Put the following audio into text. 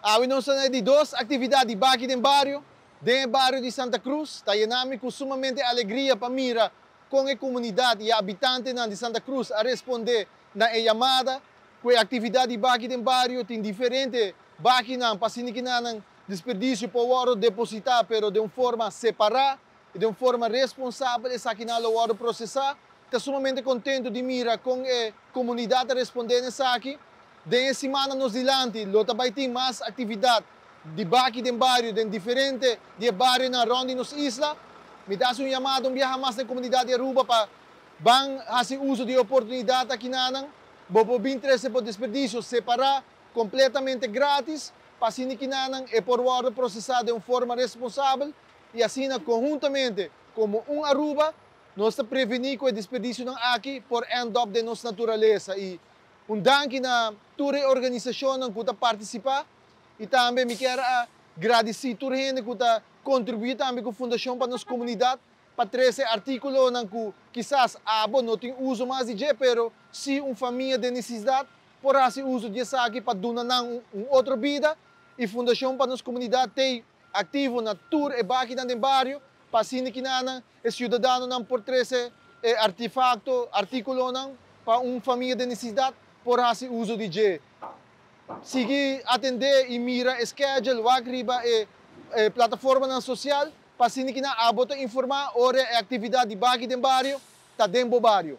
Nós temos duas atividades aqui no bairro. Dentro do bairro de Santa Cruz, nós com sumamente alegria para mirar com a comunidade e habitantes de Santa Cruz a responder na chamada. Com a atividade aqui no bairro, tem diferentes máquinas para que não desperdício para o ouro depositar, mas de uma forma separada, de uma forma responsável, e que não o ouro processar. Estou sumamente contente de mirar com a comunidade respondendo isso aqui. Dessa semana nos dilante, também tem mais atividade de aqui no bairro, de diferentes bairros na ronda nos islas. Me dá um chamado, viajar mais na comunidade de Aruba para fazer uso de oportunidade aqui na Anang. Vou vir trazer por desperdício, separar completamente grátis, para que Anang é por ordem processado de uma forma responsável e assim, conjuntamente, como Aruba, nós prevenir com o desperdício aqui por end-up de nossa natureza. E danke na toda a organização que está participando e também me quero agradecer a toda a gente que está contribuindo também com a Fundação para a nossa comunidade para trazer artículos que quizás não tem uso mais de jeito, mas se uma família de necessidade por fazer uso disso aqui para donar uma outra vida e a Fundação para a nossa comunidade tem ativo na tour e aqui no bairro para que os cidadãos não por trazer artefato, artículos para uma família de necessidade por fazer uso de jeito. Seguir atender e mira schedule, arriba e plataforma social para que não abota informar sobre a atividade aqui no bairro, está dentro do bairro.